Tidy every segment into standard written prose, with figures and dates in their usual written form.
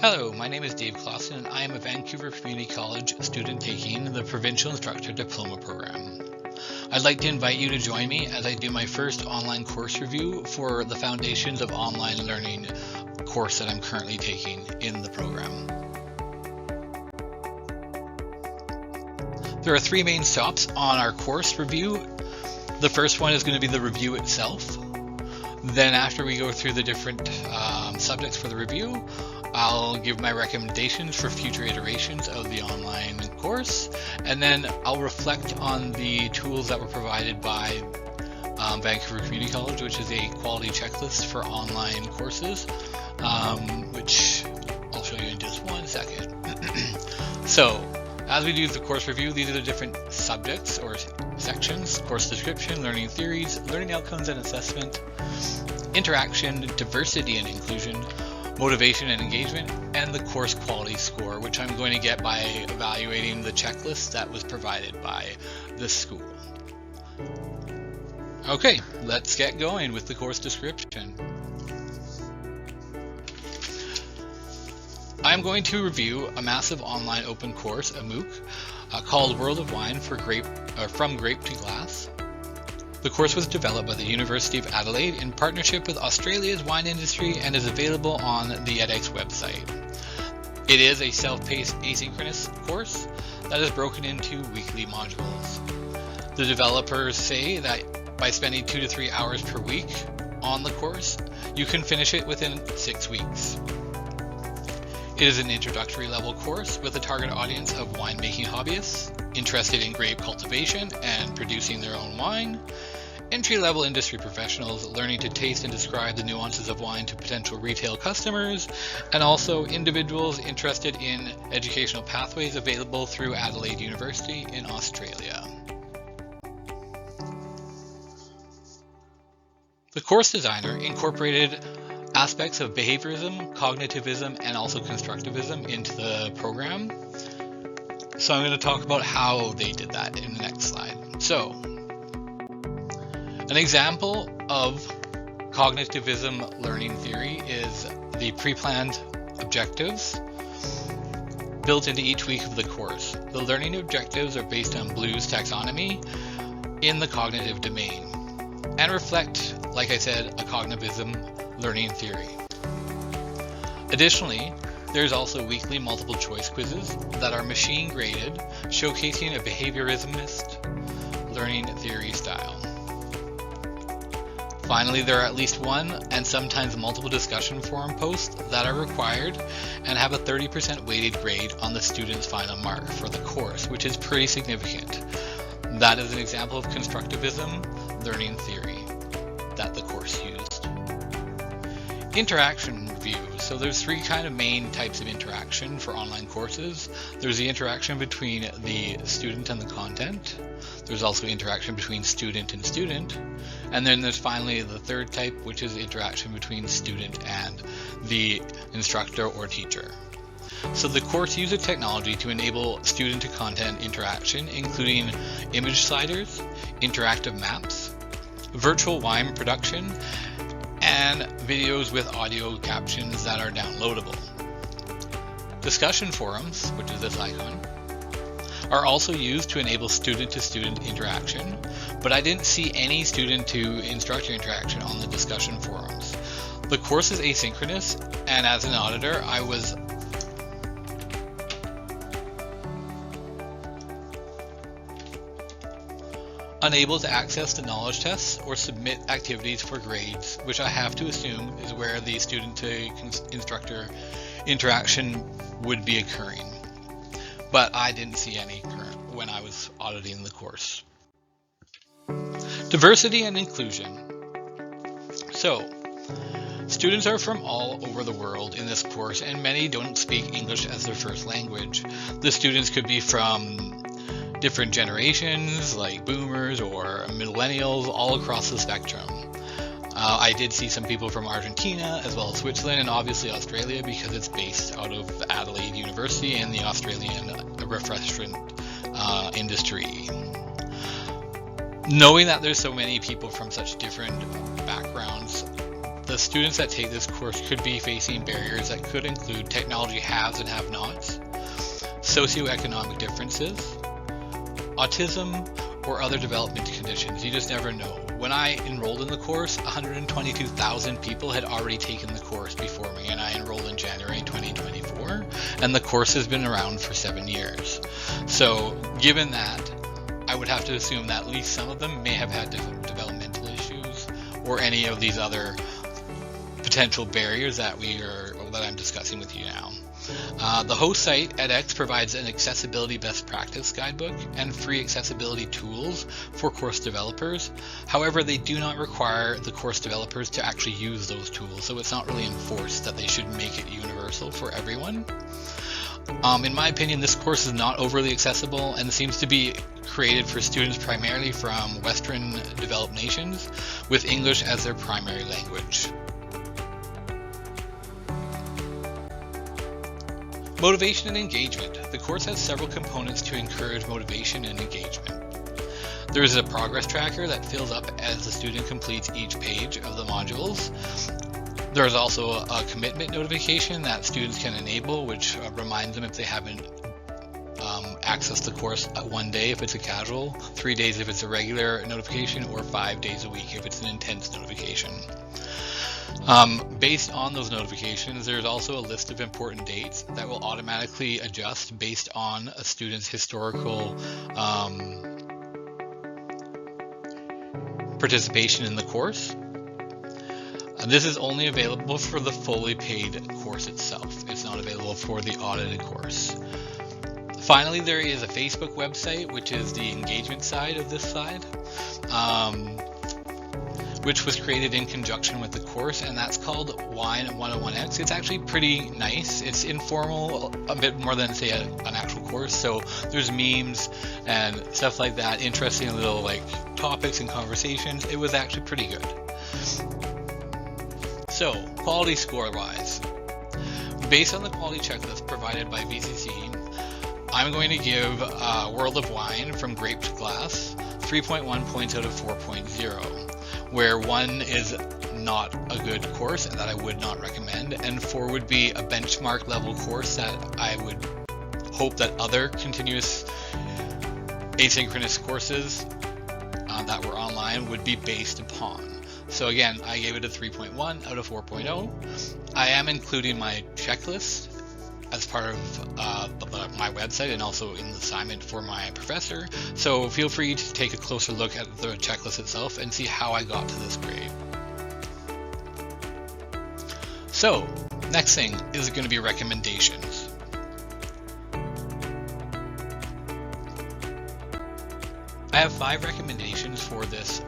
Hello, my name is Dave Clausen and I am a Vancouver Community College student taking the Provincial Instructor Diploma Program. I'd like to invite you to join me as I do my first online course review for the Foundations of Online Learning course that I'm currently taking in the program. There are three main stops on our course review. The first one is going to be the review itself. Then after we go through the different subjects for the review, I'll give my recommendations for future iterations of the online course, and then I'll reflect on the tools that were provided by Vancouver Community College, which is a quality checklist for online courses, which I'll show you in just one second. So, as we do the course review, these are the different subjects or sections: course description, learning theories, learning outcomes and assessment, interaction, diversity and inclusion, motivation and engagement, and the course quality score, which I'm going to get by evaluating the checklist that was provided by the school. Okay, let's get going with the course description. I'm going to review a massive online open course, a MOOC, called World of Wine from Grape to Glass. The course was developed by the University of Adelaide in partnership with Australia's wine industry and is available on the edX website. It is a self-paced asynchronous course that is broken into weekly modules. The developers say that by spending 2 to 3 hours per week on the course, you can finish it within 6 weeks. It is an introductory level course with a target audience of winemaking hobbyists interested in grape cultivation and producing their own wine, entry-level industry professionals learning to taste and describe the nuances of wine to potential retail customers, and also individuals interested in educational pathways available through Adelaide University in Australia. The course designer incorporated aspects of behaviorism, cognitivism, and also constructivism into the program. So I'm going to talk about how they did that in the next slide. So, an example of cognitivism learning theory is the pre-planned objectives built into each week of the course. The learning objectives are based on Bloom's taxonomy in the cognitive domain and reflect, like I said, a cognitivism learning theory. Additionally, there's also weekly multiple choice quizzes that are machine graded, showcasing a behaviorismist learning theory style. Finally, there are at least one and sometimes multiple discussion forum posts that are required and have a 30% weighted grade on the student's final mark for the course, which is pretty significant. That is an example of constructivism learning theory that the course used. Interaction review. So there's three kind of main types of interaction for online courses. There's the interaction between the student and the content. There's also interaction between student and student. And then there's finally the third type, which is interaction between student and the instructor or teacher. So the course uses technology to enable student to content interaction, including image sliders, interactive maps, virtual wine production, and videos with audio captions that are downloadable. Discussion forums, which is this icon, are also used to enable student-to-student interaction, but I didn't see any student-to-instructor interaction on the discussion forums. The course is asynchronous, and as an auditor, I was unable to access the knowledge tests or submit activities for grades, which I have to assume is where the student-to-instructor interaction would be occurring. But I didn't see any when I was auditing the course. Diversity and inclusion. So, students are from all over the world in this course, and many don't speak English as their first language. The students could be from different generations, like boomers or millennials, all across the spectrum. I did see some people from Argentina, as well as Switzerland, and obviously Australia, because it's based out of Adelaide University and the Australian refreshment industry. Knowing that there's so many people from such different backgrounds, the students that take this course could be facing barriers that could include technology haves and have-nots, socioeconomic differences, autism, or other development conditions. You just never know. When I enrolled in the course, 122,000 people had already taken the course before me, and I enrolled in January 2024, and the course has been around for 7 years. So given that, I would have to assume that at least some of them may have had different developmental issues or any of these other potential barriers that I'm discussing with you now. The host site, edX, provides an accessibility best practice guidebook and free accessibility tools for course developers. However, they do not require the course developers to actually use those tools, so it's not really enforced that they should make it universal for everyone. In my opinion, this course is not overly accessible and seems to be created for students primarily from Western developed nations with English as their primary language. Motivation and engagement. The course has several components to encourage motivation and engagement. There is a progress tracker that fills up as the student completes each page of the modules. There is also a commitment notification that students can enable, which reminds them if they haven't accessed the course 1 day if it's a casual, 3 days if it's a regular notification, or 5 days a week if it's an intense notification. Based on those notifications, there's also a list of important dates that will automatically adjust based on a student's historical participation in the course. This is only available for the fully paid course itself. It's not available for the audited course. Finally, there is a Facebook website, which is the engagement side of this slide, which was created in conjunction with the course, and that's called Wine 101X. It's actually pretty nice. It's informal, a bit more than, say, an actual course, so there's memes and stuff like that, interesting little topics and conversations. It was actually pretty good. So, quality score-wise, based on the quality checklist provided by VCC, I'm going to give World of Wine from Grape to Glass 3.1 points out of 4.0, where 1 is not a good course and that I would not recommend, and 4 would be a benchmark level course that I would hope that other continuous asynchronous courses that were online would be based upon. So again, I gave it a 3.1 out of 4.0. I am including my checklist as part of my website and also in the assignment for my professor. So feel free to take a closer look at the checklist itself and see how I got to this grade. So next thing is going to be recommendations. I have 5 recommendations for this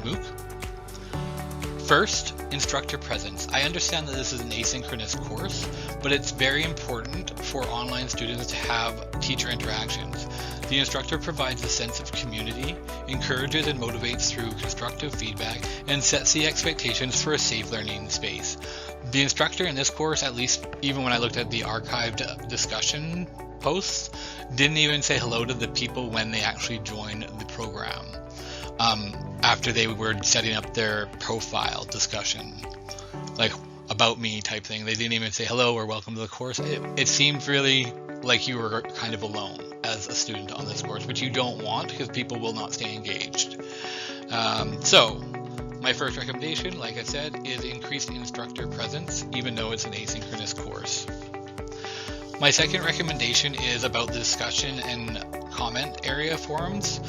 MOOC. First, instructor presence. I understand that this is an asynchronous course, but it's very important for online students to have teacher interactions. The instructor provides a sense of community, encourages and motivates through constructive feedback, and sets the expectations for a safe learning space. The instructor in this course, at least even when I looked at the archived discussion posts, didn't even say hello to the people when they actually joined the program. After they were setting up their profile discussion, like about me type thing, they didn't even say hello or welcome to the course. It seemed really like you were kind of alone as a student on this course, which you don't want because people will not stay engaged. So my first recommendation, like I said, is increased instructor presence, even though it's an asynchronous course. My second recommendation is about the discussion and comment area forums.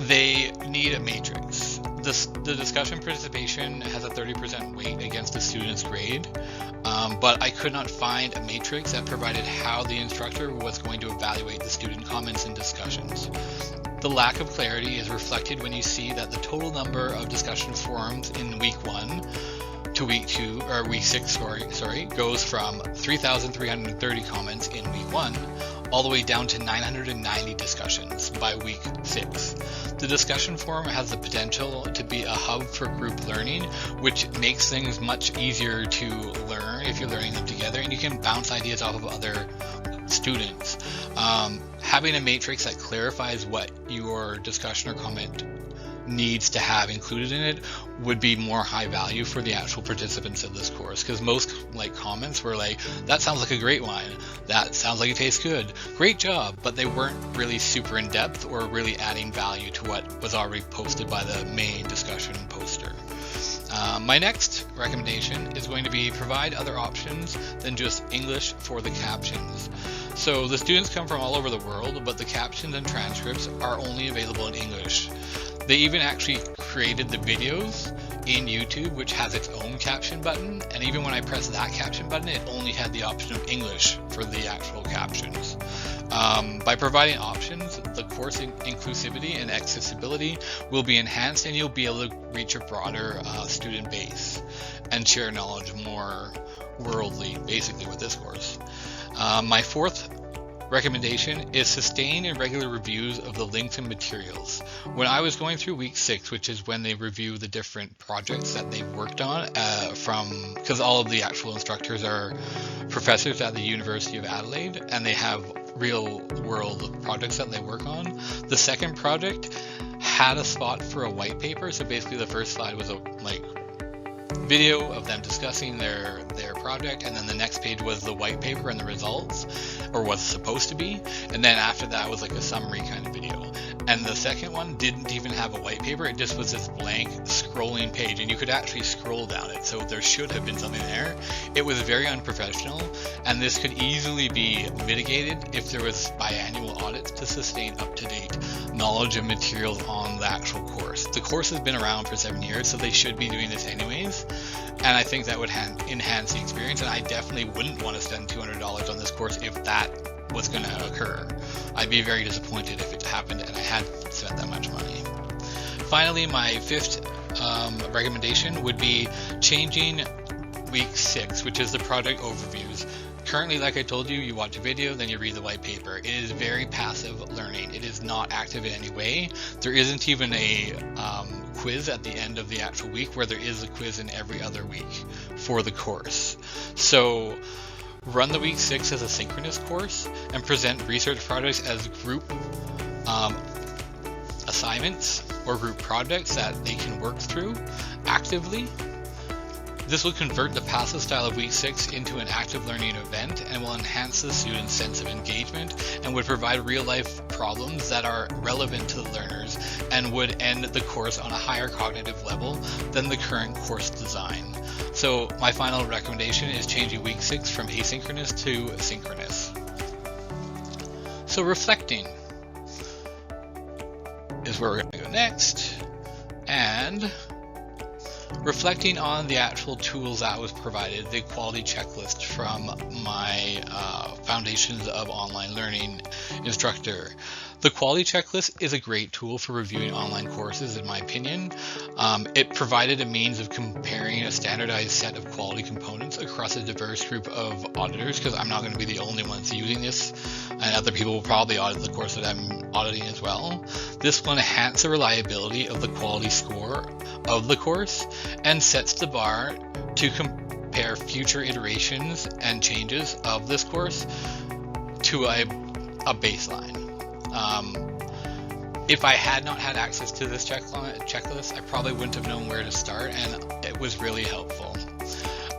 They need a matrix. The discussion participation has a 30% weight against the student's grade, but I could not find a matrix that provided how the instructor was going to evaluate the student comments and discussions. The lack of clarity is reflected when you see that the total number of discussion forums in week 1 to week 6 goes from 3,330 comments in week 1 all the way down to 990 discussions by week 6. The discussion forum has the potential to be a hub for group learning, which makes things much easier to learn if you're learning them together, and you can bounce ideas off of other students. Having a matrix that clarifies what your discussion or comment needs to have included in it would be more high value for the actual participants of this course, because most comments were like, that sounds like a great wine, that sounds like it tastes good, great job, but they weren't really super in depth or really adding value to what was already posted by the main discussion poster. My next recommendation is going to be provide other options than just English for the captions. So the students come from all over the world, but the captions and transcripts are only available in English. They even actually created the videos in YouTube, which has its own caption button, and even when I pressed that caption button, it only had the option of English for the actual captions. By providing options, the course inclusivity and accessibility will be enhanced, and you'll be able to reach a broader student base and share knowledge more worldly, basically, with this course. My fourth recommendation is sustain and regular reviews of the links and materials. When I was going through week 6, which is when they review the different projects that they've worked on, because all of the actual instructors are professors at the University of Adelaide, and they have real world projects that they work on. The second project had a spot for a white paper, so basically the first slide was a video of them discussing their project, and then the next page was the white paper and the results, or was supposed to be, and then after that was a summary kind of video. And the second one didn't even have a white paper, it just was this blank scrolling page, and you could actually scroll down it, so there should have been something there. It was very unprofessional, and this could easily be mitigated if there was biannual audits to sustain up-to-date knowledge and materials on the actual course. The course has been around for 7 years, so they should be doing this anyways, and I think that would enhance the experience, and I definitely wouldn't want to spend $200 on this course if that was going to occur. I'd be very disappointed if it happened and I had spent that much money. Finally, my fifth recommendation would be changing week 6, which is the project overviews. Currently, like I told you, you watch a video, then you read the white paper. It is very passive learning. It is not active in any way. There isn't even a quiz at the end of the actual week, where there is a quiz in every other week for the course. So run the week 6 as a synchronous course and present research projects as group assignments or group projects that they can work through actively. This will convert the passive style of week 6 into an active learning event and will enhance the student's sense of engagement and would provide real-life problems that are relevant to the learners and would end the course on a higher cognitive level than the current course design. So my final recommendation is changing week 6 from asynchronous to synchronous. So reflecting is where we're going to go next, and reflecting on the actual tools that was provided, the quality checklist from my Foundations of Online Learning instructor. The quality checklist is a great tool for reviewing online courses, in my opinion. It provided a means of comparing a standardized set of quality components across a diverse group of auditors, because I'm not going to be the only ones using this, and other people will probably audit the course that I'm auditing as well. This will enhance the reliability of the quality score of the course and sets the bar to compare future iterations and changes of this course to a baseline. If I had not had access to this checklist, I probably wouldn't have known where to start, and it was really helpful.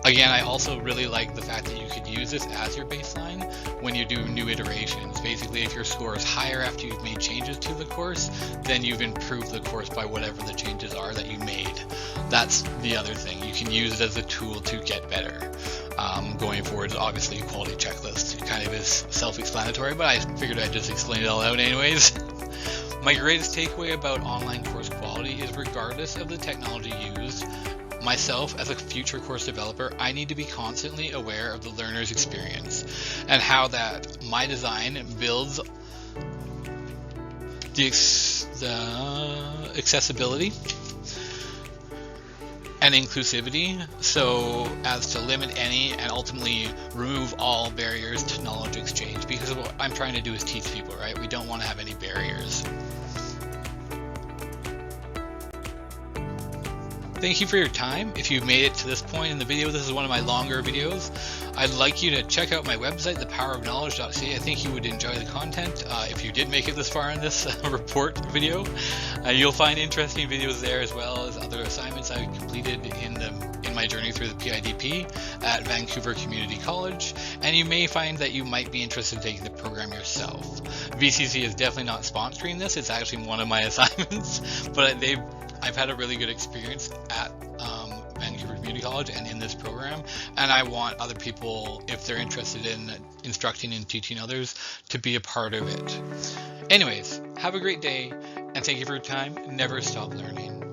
Again, I also really like the fact that you could use this as your baseline when you do new iterations. Basically, if your score is higher after you've made changes to the course, then you've improved the course by whatever the changes are that you made. That's the other thing. You can use it as a tool to get better. Going forward, obviously, a quality checklist kind of is self-explanatory, but I figured I'd just explain it all out anyways. My greatest takeaway about online course quality is, regardless of the technology used, myself as a future course developer, I need to be constantly aware of the learner's experience and how that my design builds the accessibility and inclusivity, so as to limit any and ultimately remove all barriers to knowledge exchange, because what I'm trying to do is teach people, right? We don't want to have any barriers. Thank you for your time. If you've made it to this point in the video, this is one of my longer videos. I'd like you to check out my website, thepowerofknowledge.ca. I think you would enjoy the content. If you did make it this far in this report video, you'll find interesting videos there, as well as other assignments I've completed in my journey through the PIDP at Vancouver Community College, and you may find that you might be interested in taking the program yourself. VCC is definitely not sponsoring this. It's actually one of my assignments, but I've had a really good experience at Vancouver Community College and in this program, and I want other people, if they're interested in instructing and teaching others, to be a part of it. Anyways, have a great day, and thank you for your time. Never stop learning.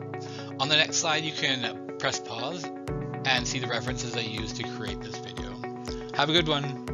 On the next slide, you can press pause and see the references I used to create this video. Have a good one.